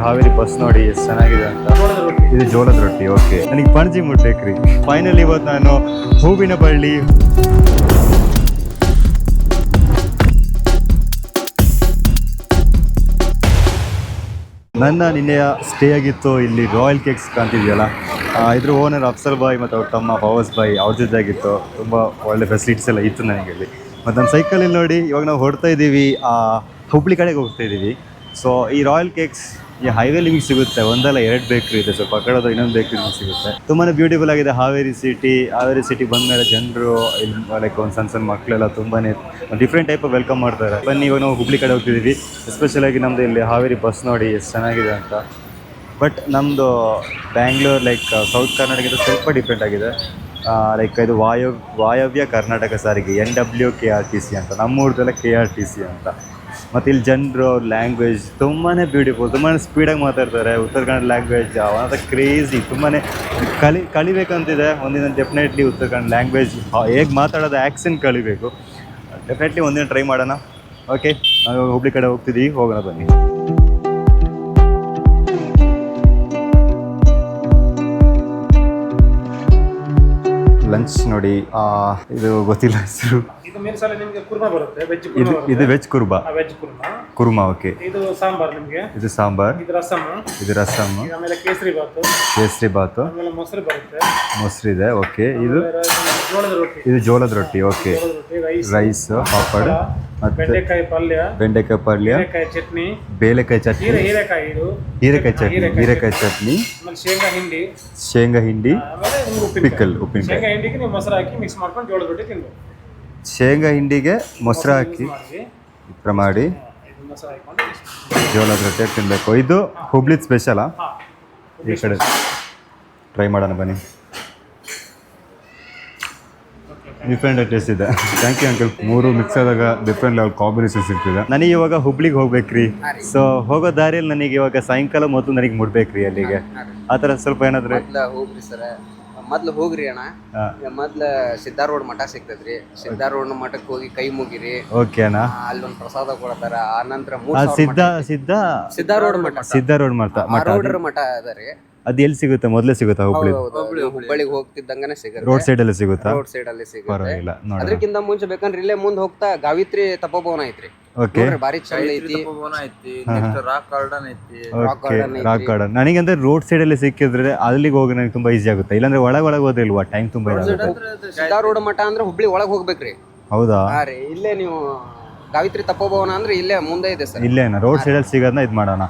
Haveri bus ನೋಡಿ ಎಷ್ಟು ಚೆನ್ನಾಗಿದೆ ಅಂತ. ಇದು ಜೋಳದ ರೊಟ್ಟಿ. ಓಕೆ, ನನಗೆ ಪಣಜಿ ಮುಟ್ಬೇಕ್ರಿ. ಫೈನಲಿ ಇವತ್ತು ನಾನು ಹೂವಿನ ಬಳ್ಳಿ ನನ್ನ ನಿನ್ನೆಯ ಸ್ಟೇ ಆಗಿತ್ತು ಇಲ್ಲಿ ರಾಯಲ್ ಕೇಕ್ಸ್ ಕಾಣ್ತಿದೆಯಲ್ಲ, ಇದ್ರ ಓನರ್ ಅಫ್ಸಲ್ ಬಾಯ್ ಮತ್ತು ಅವ್ರ ತಮ್ಮ ಫವಾಜ್ ಬಾಯ್ ಅವ್ರ ಜೊತೆ ಆಗಿತ್ತು. ತುಂಬ ಒಳ್ಳೆ ಫೆಸಿಲಿಟೀಸ್ ಎಲ್ಲ ಇತ್ತು ನನಗೆ ಇಲ್ಲಿ. ಮತ್ತು ನನ್ನ ಸೈಕಲಲ್ಲಿ ನೋಡಿ ಇವಾಗ ನಾವು ಹೊರಡ್ತಾ ಇದ್ದೀವಿ, ಹುಬ್ಳಿ ಕಡೆಗೆ ಹೋಗ್ತಾ ಇದ್ದೀವಿ. ಸೊ ಈ ರಾಯಲ್ ಕೇಕ್ಸ್ ಈ ಹೈವೇ ನಿಮಗೆ ಸಿಗುತ್ತೆ, ಒಂದಲ್ಲ ಎರಡು ಬೇಕ್ರಿ ಇದೆ, ಸ್ವಲ್ಪ ಕಡೆದು ಇನ್ನೊಂದು ಬೇಕ್ರಿ ನಿಮಗೆ ಸಿಗುತ್ತೆ. ತುಂಬಾ ಬ್ಯೂಟಿಫುಲ್ ಆಗಿದೆ ಹಾವೇರಿ ಸಿಟಿ ಬಂದಮೇಲೆ ಜನರು ಇಲ್ಲಿ ಲೈಕ್ ಒಂದು ಸಣ್ಣ ಮಕ್ಕಳೆಲ್ಲ ತುಂಬಾ ಡಿಫ್ರೆಂಟ್ ಟೈಪ್ ವೆಲ್ಕಮ್ ಮಾಡ್ತಾರೆ. ಬನ್ನಿ, ಇವಾಗ ನಾವು ಹುಬ್ಳಿ ಕಡೆ ಹೋಗ್ತಿದ್ದೀವಿ. ಎಸ್ಪೆಷಲಾಗಿ ನಮ್ಮದು ಇಲ್ಲಿ ಹಾವೇರಿ ಬಸ್ ನೋಡಿ ಎಷ್ಟು ಚೆನ್ನಾಗಿದೆ ಅಂತ. ಬಟ್ ನಮ್ಮದು ಬ್ಯಾಂಗ್ಳೂರ್ ಲೈಕ್ ಸೌತ್ ಕರ್ನಾಟಕದ ಸ್ವಲ್ಪ ಡಿಫ್ರೆಂಟ್ ಆಗಿದೆ. ಲೈಕ್ ಇದು ವಾಯವ್ಯ ಕರ್ನಾಟಕ ಸಾರಿಗೆ NWKRTC ಅಂತ, ನಮ್ಮೂರ್ದೆಲ್ಲ KRTC ಅಂತ. ಮತ್ತು ಇಲ್ಲಿ ಜನರು ಅವ್ರ ಲ್ಯಾಂಗ್ವೇಜ್ ತುಂಬಾ ಬ್ಯೂಟಿಫುಲ್, ತುಂಬಾ ಸ್ಪೀಡಾಗಿ ಮಾತಾಡ್ತಾರೆ. ಉತ್ತರ ಕನ್ನಡ ಲ್ಯಾಂಗ್ವೇಜ್ ಅವನ ಕ್ರೇಜಿ, ತುಂಬಾ ಕಲಿಬೇಕಂತಿದೆ ಒಂದಿನ. ಡೆಫಿನೆಟ್ಲಿ ಉತ್ತರ ಕನ್ನಡ ಲ್ಯಾಂಗ್ವೇಜ್ ಹೇಗೆ ಮಾತಾಡೋದು ಆ್ಯಕ್ಸೆಂಟ್ ಕಲಿಬೇಕು. ಡೆಫಿನೆಟ್ಲಿ ಒಂದಿನ ಟ್ರೈ ಮಾಡೋಣ. ಓಕೆ, ನಾವು ಹುಬ್ಳಿ ಕಡೆ ಹೋಗ್ತಿದ್ದೀವಿ, ಹೋಗೋಣ ಬನ್ನಿ. ಲಂಚ್ ನೋಡಿ, ಇದು ಗೊತ್ತಿಲ್ಲ ಹೆಸರು. ಇದು ವೆಜ್ ಕುರ್ಮಾ. ಕುರ್ಮಾ, ಓಕೆ. ಇದು ಸಾಂಬಾರ್, ಇದು ರಸಮ್, ಕೇಸರಿ ಬಾತು, ಮೊಸರಿದೆ. ಓಕೆ, ಇದು ಜೋಳದ ರೊಟ್ಟಿ. ಓಕೆ, ರೈಸ್, ಪಾಪಡ್, ಮತ್ತೆ ಬೆಂಡೆಕಾಯಿ ಪಲ್ಯ, ಬೇಳೆಕಾಯಿ ಚಟ್ನಿ, ಹೀರೆಕಾಯಿ ಚಟ್ನಿ, ಶೇಂಗಾ ಹಿಂಡಿ, ಪಿಕಲ್, ಉಪ್ಪಿನಕಾಯಿ. ಶೇಂಗಾ ಹಿಂಡಿಗೆ ಮೊಸರು ಹಾಕಿ ಈ ಥರ ಮಾಡಿ ಜೋಳದ ರೊಟ್ಟಿ ತಿನ್ನಬೇಕು. ಇದು ಹುಬ್ಳಿ ಸ್ಪೆಷಲಾ? ಈ ಕಡೆ ಟ್ರೈ ಮಾಡೋಣ ಬನ್ನಿ. ಡಿಫ್ರೆಂಟ್ ಟೇಸ್ಟ್ ಇದೆ. Thank you uncle. ಮೂರು ಮಿಕ್ಸ್ ಆದಾಗ ಡಿಫ್ರೆಂಟ್ ಲೆವೆಲ್ ಕಾಂಬಿನೇಷನ್ ಸಿಗ್ತಿದೆ. ನನಗೆ ಇವಾಗ ಹುಬ್ಳಿಗೆ ಹೋಗ್ಬೇಕ್ರಿ. ಸೊ ಹೋಗೋ ದಾರಿಯಲ್ಲಿ ನನಗೆ ಇವಾಗ ಸಾಯಂಕಾಲ ಮೊದಲು ನನಗೆ ಮುಡ್ಬೇಕ್ರಿ ಅಲ್ಲಿಗೆ. ಆ ಥರ ಸ್ವಲ್ಪ ಏನಾದ್ರೆ ಹೋಗ್ರಿ ಸರ್, ಮೊದ್ಲು ಹೋಗ್ರಿ ಅಣ್ಣ. ಮೊದ್ಲ ಸಿದ್ದಾರೂಢ ಮಠ ಸಿಗ್ತದ್ರಿ. ಸಿದ್ದಾರೂಢ ಮಠಕ್ಕೆ ಹೋಗಿ ಕೈ ಮುಗಿರಿ. ಓಕೆ ಅಣ್ಣ. ಅಲ್ಲೊಂದು ಪ್ರಸಾದ ಕೊಡ್ತಾರ. ಆ ನಂತರ ಸಿದ್ದಾರೂಢ ಮಠ ಅದ ರೀ. ಅದು ಎಲ್ಲಿ ಸಿಗುತ್ತೆ? ಮೊದಲೇ ಸಿಗುತ್ತಾ ಹುಬ್ಳಿ? ಹುಬ್ಬಳ್ಳಿಗೆ ಹೋಗ್ತಿದ್ದಂಗನೆ ಸಿಗುತ್ತೆ. ರೋಡ್ ಸೈಡ್ ಅಲ್ಲಿ ಸಿಗುತ್ತಾ? ರೋಡ್ ಸೈಡ್ ಅಲ್ಲಿ ಸಿಗುತ್ತೆ. ಪರವಾಗಿಲ್ಲ, ಅದಕ್ಕಿಂತ ಮುಂಚೆ ಬೇಕಂದ್ರೆ ಇಲ್ಲೇ ಮುಂದೆ ಹೋಗ್ತಾ ಗಾವಿತ್ರಿ ತಪೋಭವನ ಐತ್ರಿ. ಓಕೆ, ಬಾರಿ ಚಂದ ಐತಿ. Rock garden. ನನಗಂದ್ರೆ ರೋಡ್ ಸೈಡ್ ಅಲ್ಲಿ ಸಿಕ್ಕಿದ್ರೆ ಅಲ್ಲಿಗೆ ಹೋಗಿ ನನಗೆ ತುಂಬಾ ಈಸಿ ಆಗುತ್ತೆ. ಇಲ್ಲಾಂದ್ರೆ ಒಳಗೆ ಹೋದ್ರೆ ಇಲ್ವಾ ಟೈಮ್ ತುಂಬಾ ಇದಾಗುತ್ತೆ. ಸಿದ್ದಾರೂಢ ಮಠ ಅಂದ್ರೆ ಹುಬ್ಳಿ ಒಳಗೆ ಹೋಗ್ಬೇಕ್ರಿ. ಹೌದಾ? ರೀ, ಇಲ್ಲೇ ನೀವು ಗಾವಿತ್ರಿ ತಪೋಭವನ ಅಂದ್ರೆ ಇಲ್ಲೇ ಮುಂದೆ ಇದೆ ಸರ್. ಇಲ್ಲೇನಾ ರೋಡ್ ಸೈಡಲ್ಲಿ ಸಿಗೋದನ್ನ ಇದು ಮಾಡೋಣ.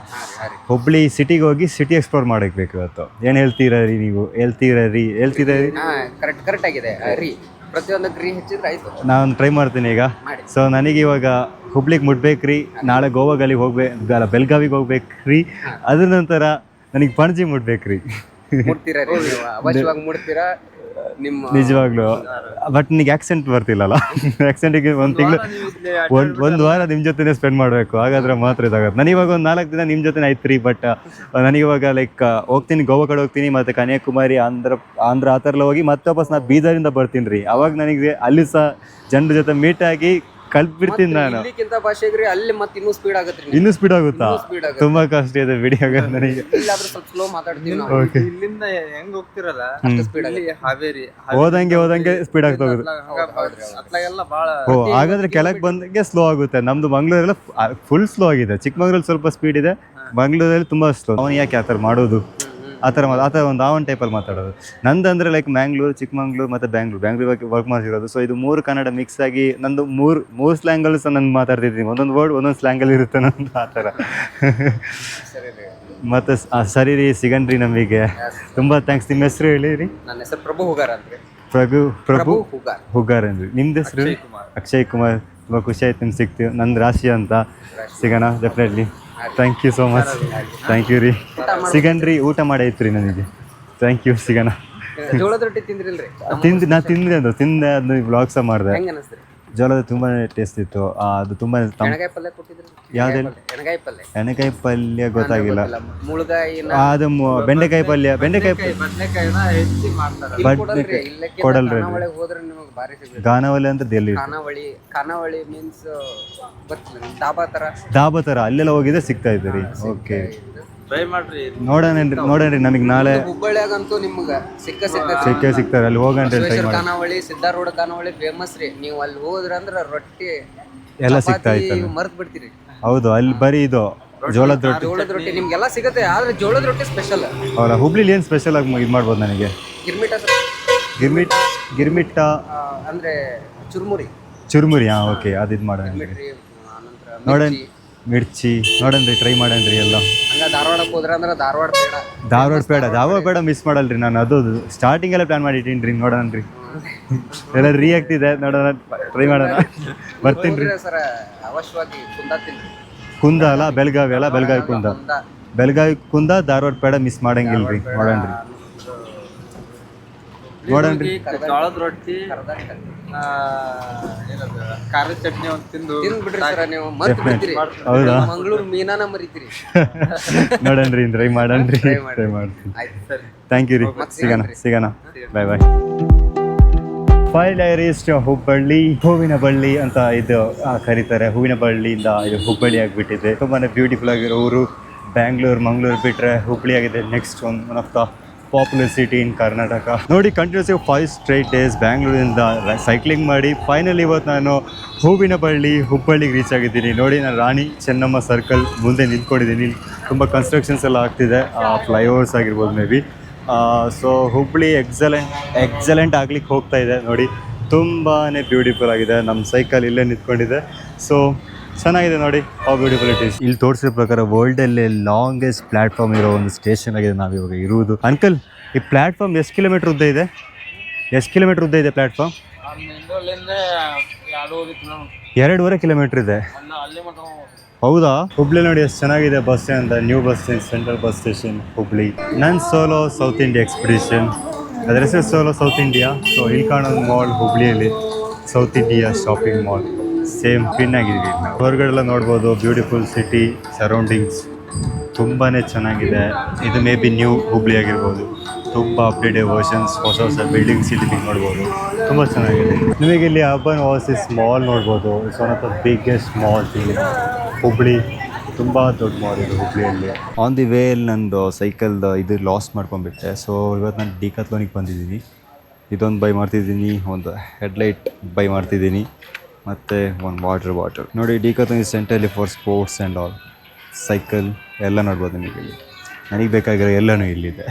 ಹುಬ್ಳಿ ಸಿಟಿಗೆ ಹೋಗಿ ಸಿಟಿ ಎಕ್ಸ್ಪ್ಲೋರ್ ಮಾಡಬೇಕು ಇವತ್ತು. ಏನು ಹೇಳ್ತೀರಾ ರೀ ನೀವು? ಹೇಳ್ತೀರಾ ರೀ? ಕರೆಕ್ಟ್ ಆಗಿದೆ ರೀ. ಪ್ರತಿಯೊಂದಕ್ಕೆ ರೀ ಹೆಚ್ಚಿದ್ರೆ ಆಯ್ತು. ನಾನು ಟ್ರೈ ಮಾಡ್ತೀನಿ ಈಗ. ಸೊ ನನಗೆ ಇವಾಗ ಹುಬ್ಳಿಗೆ ಮುಟ್ಬೇಕ್ರಿ. ನಾಳೆ ಗೋವಾಗಲ್ಲಿ ಬೆಳಗಾವಿಗೆ ಹೋಗ್ಬೇಕ್ರಿ. ಅದ್ರ ನಂತರ ನನಗೆ ಪಣಜಿ ಮುಟ್ಬೇಕ್ರಿ. ಮುಟ್ತೀರಾ ರೀ ನೀವು? ಅವಶ್ಯವಾಗಿ ಮುಟ್ತೀರಾ ನಿಮ್ಮ ನಿಜವಾಗ್ಲು. ಬಟ್ ನಿನಗೆ ಆಕ್ಸೆಂಟ್ ಬರ್ತಿಲ್ಲಲ್ಲ. ಆಕ್ಸೆಂಟಿಗೆ ಒಂದು ವಾರ ನಿಮ್ಮ ಜೊತೆನೇ ಸ್ಪೆಂಡ್ ಮಾಡಬೇಕು, ಹಾಗಾದ್ರೆ ಮಾತ್ರ ಇದಾಗುತ್ತೆ. ನಾನು ಇವಾಗ ಒಂದು 4 ದಿನ ನಿಮ್ಮ ಜೊತೆ ಆಯ್ತು ರೀ. ಬಟ್ ನನಗಿವಾಗ ಲೈಕ್ ಹೋಗ್ತೀನಿ, ಗೋವಾ ಕಡೆ ಹೋಗ್ತೀನಿ, ಮತ್ತು ಕನ್ಯಾಕುಮಾರಿ, ಆಂಧ್ರ ಆ ಥರ ಎಲ್ಲ ಹೋಗಿ ಮತ್ತೆ ವಾಪಸ್ ನಾನು ಬೀದರಿಂದ ಬರ್ತೀನಿ ರೀ. ಅವಾಗ ನನಗೆ ಅಲ್ಲಿ ಸಹ ಜನರ ಜೊತೆ ಮೀಟ್ ಆಗಿ ಕಲ್ತ್ಬಿಡ್ತೀನಿ ನಾನು. ಭಾಷೆಗ್ರಿ ಅಲ್ಲಿ ಮತ್ತೆ ಇನ್ನೂ ಸ್ಪೀಡ್ ಆಗುತ್ತೆ. ಇನ್ನೂ ಸ್ಪೀಡ್ ಆಗುತ್ತಾ? ತುಂಬಾ ಕಷ್ಟ ಇದೆ ಬಿಡಿ. ಹಾಗಾದ್ರೆ ನನಗೆ ಸ್ವಲ್ಪ ಸ್ಲೋ ಮಾತಾಡ್ತೀವಿ. ಇಲ್ಲಿಂದ ಹೆಂಗ್ ಹೋಗ್ತಿರಲ್ಲ ಹಾವೇರಿ ಹೋದಂಗೆ ಸ್ಪೀಡ್ ಆಗ್ತಾ ಹೋಗುತ್ತೆ. ಓ, ಹಾಗಾದ್ರೆ ಕೆಳಗೆ ಬಂದಂಗೆ ಸ್ಲೋ ಆಗುತ್ತೆ. ನಮ್ದು ಮಂಗಳೂರೆಲ್ಲ ಫುಲ್ ಸ್ಲೋ ಆಗಿದೆ. ಚಿಕ್ಕಮಂಗ್ಳೂರಲ್ಲಿ ಸ್ವಲ್ಪ ಸ್ಪೀಡ್ ಇದೆ, ಮಂಗಳೂರಲ್ಲಿ ತುಂಬಾ ಸ್ಲೋ. ಅವನು ಯಾಕೆ ಆ ಥರ ಮಾಡೋದು? ಆ ಥರ ಒಂದು ಆವನ್ ಟೈಪಲ್ಲಿ ಮಾತಾಡೋದು. ನಂದಂದರೆ ಲೈಕ್ ಮ್ಯಾಂಗ್ಳೂರು, ಚಿಕ್ಕಮಂಗ್ಳೂರು ಮತ್ತು ಬ್ಯಾಂಗ್ಳೂರ್ ವರ್ಕ್ ಮಾಡ್ತಿರೋದು. ಸೊ ಇದು 3 ಕನ್ನಡ ಮಿಕ್ಸ್ ಆಗಿ ನಂದು ಮೂರು ಸ್ಲ್ಯಾಂಗಲ್ಲೂ ಸಹ ನಾನು ಮಾತಾಡ್ತಿದ್ದೀನಿ. ಒಂದೊಂದು ವರ್ಡ್ ಒಂದೊಂದು ಸ್ಲ್ಯಾಂಗಲ್ಲಿ ಇರುತ್ತೆ ನಂದು ಆ ಥರ. ಮತ್ತು ಸರಿ ರೀ, ಸಿಗನ್ರಿ ನಮಗೆ. ತುಂಬ ಥ್ಯಾಂಕ್ಸ್. ನಿಮ್ಮ ಹೆಸರು ಹೇಳಿ ರೀ? ನನ್ನ ಹೆಸರು ಪ್ರಭು ಹುಗಾರ್ ಅಂದ್ರಿ. ಪ್ರಭು ಹುಗಾರ್ ಅಂದ್ರಿ. ನಿಮ್ದು ಹೆಸರು? ಅಕ್ಷಯ್ ಕುಮಾರ್. ತುಂಬ ಖುಷಿ ಆಯ್ತು ನಿಮ್ಗೆ ಸಿಗ್ತೀವಿ. ನಂದು ರಾಶಿ ಅಂತ. ಸಿಗೋಣ definitely. Thank you so much. Thank you ರೀ. ಸಿಗನ್ರಿ, ಊಟ ಮಾಡೈತ್ರಿ ನನಗೆ. ಥ್ಯಾಂಕ್ ಯು, ಸಿಗೋಣ. ಜೋಳದ ರೊಟ್ಟಿ ತಿಂದ್ರಿಲ್ರಿ? ನಾ ತಿಂದೆ ಅದನ್ನ ವ್ಲಾಗ್ ಸಹ ಮಾಡಿದೆ. ಹೆಂಗೆ ಅನಿಸ್ತ್ರಿ? ಜೋಳದ ತುಂಬಾ ಟೇಸ್ಟ್ ಇತ್ತು. ಅದು ತುಂಬಾ ಎಣ್ಣೆಕಾಯಿ ಪಲ್ಯ ಗೊತ್ತಾಗಿಲ್ಲ. ಅದು ಬೆಂಡೆಕಾಯಿ ಪಲ್ಯ. ಕೊಡಲ್ರಿ. ಖಾನಾವಳಿ ಅಂತ ಎಲ್ಲಿ? ದಾಬಾ ತರ ಅಲ್ಲೆಲ್ಲ ಹೋಗಿದ್ರೆ ಸಿಗ್ತಾ ಇದ್ದೀರಿ. ಓಕೆ, ಟ್ರೈ ಮಾಡ್ರಿ. ನೋಡೋಣ್ರಿ ನಮಗೆ ನಾಳೆ ಹುಬ್ಬಳ್ಳಿಯಾಗಂತೂ ನಿಮ್ಗೆ ಸಿಗ್ತೈತಿ. ಸಿಗ್ತಾರೆ ಅಲ್ಲಿ ಹೋಗಣ್ರಿ ಟ್ರೈ ಬಸವೇಶ್ವರ ಮಾಡಿ. ಖಾನಾವಳಿ ಸಿದ್ದಾರೂಢ ಖಾನಾವಳಿ ಫೇಮಸ್ ರೀ. ನೀವು ಅಲ್ಲಿ ಹೋದ್ರಂದ್ರ ರೊಟ್ಟಿ ಎಲ್ಲ ಸಿಗ್ತಾ ಚಪಾತಿ ಇತ್ತಲ್ಲ. ಮರ್ತ್ ಬಿಡ್ತೀರಿ. ಹೌದು, ಅಲ್ಲಿ ಬರೀ ಇದು ಜೋಳದ ರೊಟ್ಟಿ. ಜೋಳದ ರೊಟ್ಟಿ ನಿಮ್ಗೆಲ್ಲ ಸಿಗುತ್ತೆ, ಆದ್ರೆ ಜೋಳದ ರೊಟ್ಟಿ ಸ್ಪೆಷಲ್. ಹೌದಾ, ಹುಬ್ಳಿಲಿ ಏನು ಸ್ಪೆಷಲ್ ಆಗಿ ಇದು ಮಾಡ್ಬೋದು ನನಗೆ? ಗಿರ್ಮಿಟ ಗಿರ್ಮಿಟ್ಟ ಅಂದ್ರೆ ಚುರುಮುರಿ. ಹಾಂ, ಓಕೆ, ಅದು ಇದು ಮಾಡೋಣ. ನೋಡೋಣ, ಮಿರ್ಚಿ ನೋಡೋಣ್ರಿ, ಟ್ರೈ ಮಾಡೋಣ್ರಿ ಎಲ್ಲ. ಹಂಗ ಧಾರವಾಡಕ್ಕೆ ಹೋದ್ರೆ ಅಂದ್ರೆ ಧಾರವಾಡ ಬೇಡ ಮಿಸ್ ಮಾಡಲ್ರಿ ನಾನು. ಅದು ಸ್ಟಾರ್ಟಿಂಗ್ ಎಲ್ಲ ಪ್ಲಾನ್ ಮಾಡಿ ಇಟ್ಟೀನಿ ರೀ. ನೋಡೋಣ್ರಿ ಎಲ್ಲ ರೀ ಆಗ್ತಿದೆ, ನೋಡೋಣ, ಟ್ರೈ ಮಾಡೋಣ. ಬರ್ತೀನಿ ರೀ ಸರ್. ಅವಶ್ಯವಾಗಿ ಕುಂದ ಅಲ್ಲ, ಬೆಳಗಾವಿ ಅಲ್ಲ, ಬೆಳಗಾವಿ ಕುಂದ ಧಾರವಾಡ ಪೇಡ ಮಿಸ್ ಮಾಡಂಗಿಲ್ರಿ. ನೋಡೋಣ್ರಿ ಜೋಳದ ರೊಟ್ಟಿ ಖಾರದ ಚಟ್ನಿ ಒಂದು ತಿಂದ್ಬಿಟ್ರಿ ಸರ್ ನೀವು. ಮರ್ತ್ ಬಿಡ್ತೀರಿ. ಹೌದಾ? ಮಂಗಳೂರು ಮೀನಾನ ಮರಿತೀರಿ. ನೋಡೋಣ್ರಿ, ಟ್ರೈ ಮಾಡೋಣ್ರಿ, ಟ್ರೈ ಮಾಡ್ತೀನಿ. ಥ್ಯಾಂಕ್ ಯು ರೀ. ಸಿಗೋಣ. ಬಾಯ್. ಫೈವ್ ಡೈರೀಸ್ ಹುಬ್ಬಳ್ಳಿ, ಹೂವಿನ ಬಳ್ಳಿ ಅಂತ ಇದು ಕರೀತಾರೆ. ಹೂವಿನ ಬಳ್ಳಿಯಿಂದ ಇದು ಹುಬ್ಬಳ್ಳಿ ಆಗಿಬಿಟ್ಟಿದೆ. ತುಂಬಾ ಬ್ಯೂಟಿಫುಲ್ ಆಗಿರೋ ಊರು. ಬ್ಯಾಂಗ್ಳೂರು, ಮಂಗಳೂರು ಬಿಟ್ಟರೆ ಹುಬ್ಬಳ್ಳಿ ಆಗಿದೆ next one of the popular city in Karnataka. ನೋಡಿ, ಕಂಟಿನ್ಯೂಸ್ 5 ಸ್ಟ್ರೈಟ್ ಡೇಸ್ ಬ್ಯಾಂಗ್ಳೂರಿಂದ ಸೈಕ್ಲಿಂಗ್ ಮಾಡಿ ಫೈನಲಿ ಇವತ್ತು ನಾನು ಹೂವಿನ ಬಳ್ಳಿ ಹುಬ್ಬಳ್ಳಿಗೆ ರೀಚ್ ಆಗಿದ್ದೀನಿ. ನೋಡಿ, ನಾನು ರಾಣಿ ಚೆನ್ನಮ್ಮ ಸರ್ಕಲ್ ಮುಂದೆ ನಿಂತ್ಕೊಂಡಿದ್ದೀನಿ. ತುಂಬ ಕನ್ಸ್ಟ್ರಕ್ಷನ್ಸ್ ಎಲ್ಲ ಆಗ್ತಿದೆ, ಫ್ಲೈಓವರ್ಸ್ ಆಗಿರ್ಬೋದು may be. So Hubballi excellent ಆಗ್ಲಿಕ್ಕೆ ಹೋಗ್ತಾ ಇದೆ. ನೋಡಿ, ತುಂಬಾ ಬ್ಯೂಟಿಫುಲ್ ಆಗಿದೆ. ನಮ್ಮ ಸೈಕಲ್ ಇಲ್ಲೇ ನಿಂತ್ಕೊಂಡಿದೆ. ಸೊ ಚೆನ್ನಾಗಿದೆ ನೋಡಿ, ಹೌ ಬ್ಯೂಟಿಫುಲ್ ಇಟ್ ಈಸ್. ಇಲ್ಲಿ ತೋರಿಸಿದ ಪ್ರಕಾರ ವರ್ಲ್ಡಲ್ಲೇ ಲಾಂಗೆಸ್ಟ್ ಪ್ಲಾಟ್ಫಾರ್ಮ್ ಇರೋ ಒಂದು ಸ್ಟೇಷನ್ ಆಗಿದೆ ನಾವಿವಾಗ ಇರುವುದು. ಅಂಕಲ್, ಈ ಪ್ಲಾಟ್ಫಾರ್ಮ್ ಎಷ್ಟು ಕಿಲೋಮೀಟರ್ ಉದ್ದ ಇದೆ? ಪ್ಲಾಟ್ಫಾರ್ಮ್ 2.5 ಕಿಲೋಮೀಟರ್ ಇದೆ. ಹೌದಾ? ಹುಬ್ಳಿ ನೋಡಿ ಎಷ್ಟು ಚೆನ್ನಾಗಿದೆ. Bus stand, new bus stand, central bus station Hubli. ನನ್ನ ಸೋಲೋ ಸೌತ್ ಇಂಡಿಯಾ ಎಕ್ಸ್ಪಿಡಿಷನ್, ಅದರ ಹೆಸರು ಸೋಲೋ ಸೌತ್ ಇಂಡಿಯಾ. ಸೊ ಇಲ್ಲಿ ಕಾಣೋದು ಮಾಲ್ ಹುಬ್ಳಿಯಲ್ಲಿ South India shopping mall. Same pin ಆಗಿದ್ದೀವಿ. ಹೊರಗಡೆಲ್ಲ ನೋಡ್ಬೋದು, ಬ್ಯೂಟಿಫುಲ್ ಸಿಟಿ ಸರೌಂಡಿಂಗ್ಸ್ ತುಂಬಾ ಚೆನ್ನಾಗಿದೆ. ಇದು ಮೇ ಬಿ ನ್ಯೂ ಹುಬ್ಳಿ ಆಗಿರ್ಬೋದು. ತುಂಬ ಅಪ್ಡೇಟೆಡ್ ವರ್ಷನ್ಸ್, ಹೊಸ ಬಿಲ್ಡಿಂಗ್ಸ್ ಇಲ್ಲಿ ನೋಡ್ಬೋದು. ತುಂಬ ಚೆನ್ನಾಗಿದೆ. ನಿಮಗೆ ಇಲ್ಲಿ ಅರ್ಬನ್ ಓವರ್ಸೀಸ್ ಮಾಲ್ ನೋಡ್ಬೋದು. It's one of the biggest malls ಇಲ್ಲಿ ಹುಬ್ಳಿ. ತುಂಬ ದೊಡ್ಡ ಮಾಲ್ ಇದು ಹುಬ್ಳಿಯಲ್ಲಿ. ಆನ್ ದಿ ವೇಯಲ್ಲಿ ನಂದು ಸೈಕಲ್ದು ಇದು ಲಾಸ್ಟ್ ಮಾಡ್ಕೊಂಡ್ಬಿಟ್ಟೆ. ಸೊ ಇವತ್ತು ನಾನು ಡಿಕಾಥ್ಲಾನಿಗೆ ಬಂದಿದ್ದೀನಿ. ಇದೊಂದು ಬೈ ಮಾಡ್ತಿದ್ದೀನಿ, ಒಂದು ಹೆಡ್ಲೈಟ್ ಬೈ ಮಾಡ್ತಿದ್ದೀನಿ, ಮತ್ತು ಒಂದು ವಾಟರ್ ಬಾಟಲ್. ನೋಡಿ, Decathlon is centrally for sports and all. Cycle ಎಲ್ಲ ನೋಡ್ಬೋದು ನಿಮಗೆ ಇಲ್ಲಿ. ನನಗೆ ಬೇಕಾಗಿರೋ ಎಲ್ಲನೂ ಇಲ್ಲಿದೆ.